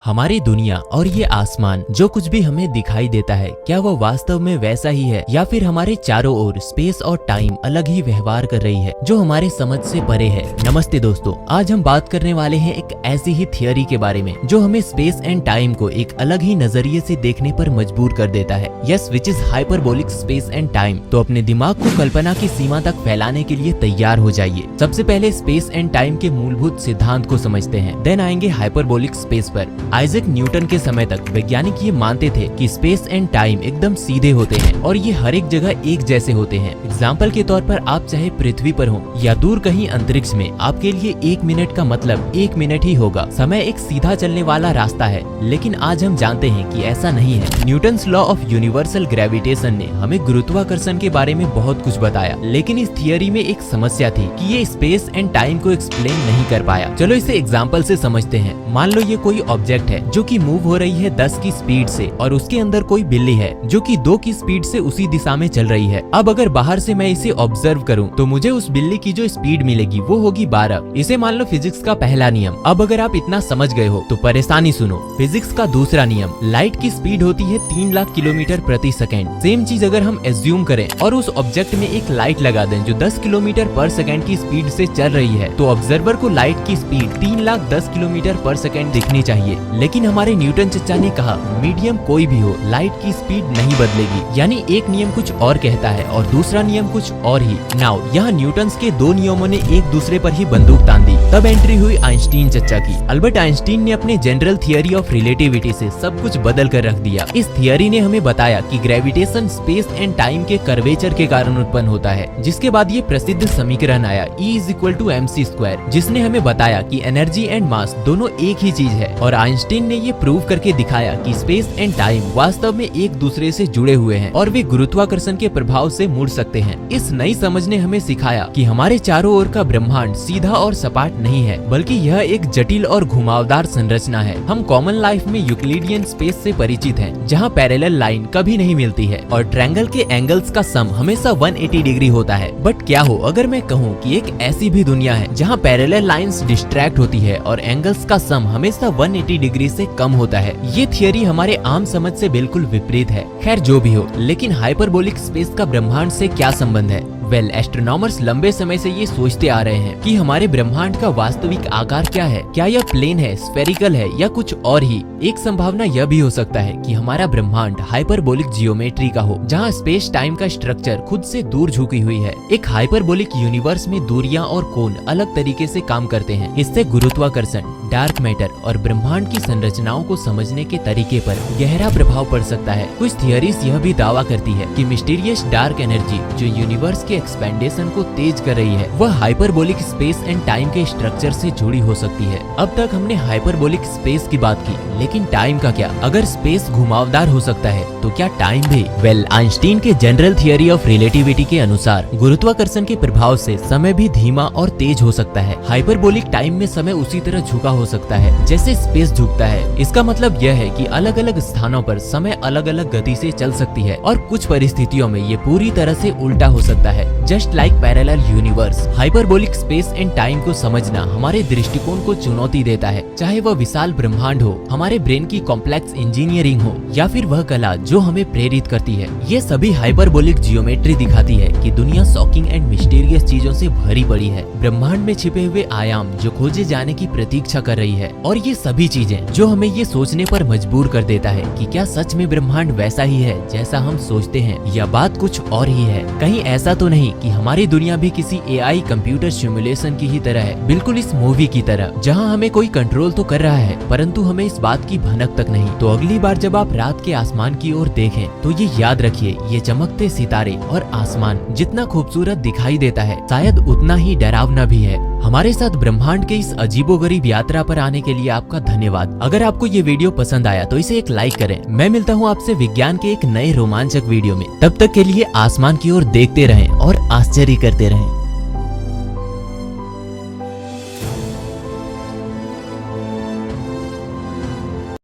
हमारी दुनिया और ये आसमान जो कुछ भी हमें दिखाई देता है, क्या वो वास्तव में वैसा ही है या फिर हमारे चारों ओर स्पेस और टाइम अलग ही व्यवहार कर रही है जो हमारे समझ से परे है। नमस्ते दोस्तों, आज हम बात करने वाले हैं एक ऐसी ही थियोरी के बारे में जो हमें स्पेस एंड टाइम को एक अलग ही नजरिए से देखने पर मजबूर कर देता है। Yes, which is hyperbolic space and time. तो अपने दिमाग को कल्पना की सीमा तक फैलाने के लिए तैयार हो जाइए। सबसे पहले स्पेस एंड टाइम के मूलभूत सिद्धांत को समझते हैं, देन आएंगे हाइपरबोलिक स्पेस पर। आइजैक न्यूटन के समय तक वैज्ञानिक ये मानते थे कि स्पेस एंड टाइम एकदम सीधे होते हैं और ये हर एक जगह एक जैसे होते हैं। एग्जाम्पल के तौर पर आप चाहे पृथ्वी पर हो या दूर कहीं अंतरिक्ष में, आपके लिए 1 मिनट का मतलब 1 मिनट ही होगा। समय एक सीधा चलने वाला रास्ता है, लेकिन आज हम जानते हैं कि ऐसा नहीं है। Newton's law of universal gravitation ने हमें गुरुत्वाकर्षण के बारे में बहुत कुछ बताया, लेकिन इस थियोरी में एक समस्या थी कि ये स्पेस एंड टाइम को एक्सप्लेन नहीं कर पाया। चलो इसे एग्जाम्पल से समझते हैं। मान लो ये कोई ऑब्जेक्ट है जो कि मूव हो रही है 10 की स्पीड से और उसके अंदर कोई बिल्ली है जो कि 2 की स्पीड से उसी दिशा में चल रही है। अब अगर बाहर से मैं इसे ऑब्जर्व करूं तो मुझे उस बिल्ली की जो स्पीड मिलेगी वो होगी 12। इसे मान लो फिजिक्स का पहला नियम। अब अगर आप इतना समझ गए हो तो परेशानी सुनो। फिजिक्स का दूसरा नियम, लाइट की स्पीड होती है 3 लाख किलोमीटर प्रति सेकेंड। सेम चीज अगर हम एज्यूम करें और उस ऑब्जेक्ट में एक लाइट लगा दें जो 10 किलोमीटर पर सेकेंड की स्पीड से चल रही है, तो ऑब्जर्वर को लाइट की स्पीड 3 लाख 10 किलोमीटर पर सेकेंड दिखनी चाहिए। लेकिन हमारे न्यूटन चचा ने कहा मीडियम कोई भी हो, लाइट की स्पीड नहीं बदलेगी। यानी एक नियम कुछ और कहता है और दूसरा नियम कुछ और ही। नाउ यहाँ न्यूटन्स के दो नियमों ने एक दूसरे पर ही बंदूक तान दी। तब एंट्री हुई आइंस्टीन चचा की। अल्बर्ट आइंस्टीन ने अपने जनरल थियोरी ऑफ रिलेटिविटी से सब कुछ बदल कर रख दिया। इस थियोरी ने हमें बताया कि ग्रेविटेशन स्पेस एंड टाइम के कर्वेचर के कारण उत्पन्न होता है। जिसके बाद ये प्रसिद्ध समीकरण आया E=mc², जिसने हमें बताया कि एनर्जी एंड मास दोनों एक ही चीज है। और आइंस्टीन ने ये प्रूव करके दिखाया कि स्पेस एंड टाइम वास्तव में एक दूसरे से जुड़े हुए हैं और वे गुरुत्वाकर्षण के प्रभाव से मुड़ सकते हैं। इस नई समझ ने हमें सिखाया कि हमारे चारों ओर का ब्रह्मांड सीधा और सपाट नहीं है, बल्कि यह एक जटिल और घुमावदार संरचना है। हम कॉमन लाइफ में यूक्लिडियन स्पेस से परिचित हैं, जहाँ पैरेलल लाइन कभी नहीं मिलती है और ट्रायंगल के एंगल्स का सम हमेशा 180 डिग्री होता है। बट क्या हो अगर मैं कहूँ कि एक ऐसी भी दुनिया है जहाँ पैरेलल लाइन्स डिस्ट्रैक्ट होती है और एंगल्स का सम हमेशा 180 डिग्री से कम होता है। ये थियोरी हमारे आम समझ से बिल्कुल विपरीत है। खैर जो भी हो, लेकिन हाइपरबोलिक स्पेस का ब्रह्मांड से क्या संबंध है? वेल, एस्ट्रोनॉमर्स लंबे समय से ये सोचते आ रहे हैं कि हमारे ब्रह्मांड का वास्तविक आकार क्या है। क्या यह प्लेन है, स्फेरिकल है या कुछ और ही? एक संभावना यह भी हो सकता है कि हमारा ब्रह्मांड हाइपरबोलिक जियोमेट्री का हो, जहाँ स्पेस टाइम का स्ट्रक्चर खुद से दूर झुकी हुई है। एक हाइपरबोलिक यूनिवर्स में दूरियां और कोण अलग तरीके से काम करते हैं। इससे गुरुत्वाकर्षण, डार्क मैटर और ब्रह्मांड की संरचनाओं को समझने के तरीके पर गहरा प्रभाव पड़ सकता है। कुछ थियरीज यह भी दावा करती है कि मिस्टीरियस डार्क एनर्जी जो यूनिवर्स के एक्सपेंडेशन को तेज कर रही है, वह हाइपरबोलिक स्पेस एंड टाइम के स्ट्रक्चर से जुड़ी हो सकती है। अब तक हमने हाइपरबोलिक स्पेस की बात की, लेकिन टाइम का क्या? अगर स्पेस घुमावदार हो सकता है तो क्या टाइम भी? वेल, आइंस्टीन के जनरल थियोरी ऑफ रिलेटिविटी के अनुसार गुरुत्वाकर्षण के प्रभाव से समय भी धीमा और तेज हो सकता है। हाइपरबोलिक टाइम में समय उसी तरह झुका हो सकता है जैसे स्पेस झुकता है। इसका मतलब यह है कि अलग अलग स्थानों पर समय अलग अलग गति से चल सकती है और कुछ परिस्थितियों में ये पूरी तरह से उल्टा हो सकता है। Just like parallel universe, hyperbolic space and time को समझना हमारे दृष्टिकोण को चुनौती देता है। चाहे वह विशाल ब्रह्मांड हो, हमारे ब्रेन की कॉम्प्लेक्स इंजीनियरिंग हो या फिर वह कला जो हमें प्रेरित करती है, ये सभी हाइपरबोलिक जियोमेट्री दिखाती है कि दुनिया शॉकिंग एंड मिस्टीरियस चीजों से भरी पड़ी है। ब्रह्मांड में छिपे हुए आयाम जो खोजे जाने की प्रतीक्षा कर रही है, और ये सभी चीजें जो हमें ये सोचने पर मजबूर कर देता है कि क्या सच में ब्रह्मांड वैसा ही है जैसा हम सोचते हैं या बात कुछ और ही है। कहीं ऐसा तो नहीं कि हमारी दुनिया भी किसी AI कंप्यूटर सिमुलेशन की ही तरह है, बिल्कुल इस मूवी की तरह, जहां हमें कोई कंट्रोल तो कर रहा है परंतु हमें इस बात की भनक तक नहीं। तो अगली बार जब आप रात के आसमान की ओर देखें तो ये याद रखिए, ये चमकते सितारे और आसमान जितना खूबसूरत दिखाई देता है, शायद उतना ही डरावना भी है। हमारे साथ ब्रह्मांड के इस अजीबोगरीब यात्रा पर आने के लिए आपका धन्यवाद। अगर आपको ये वीडियो पसंद आया तो इसे एक लाइक करें। मैं मिलता हूँ आपसे विज्ञान के एक नए रोमांचक वीडियो में। तब तक के लिए आसमान की ओर देखते रहें और आश्चर्य करते रहें।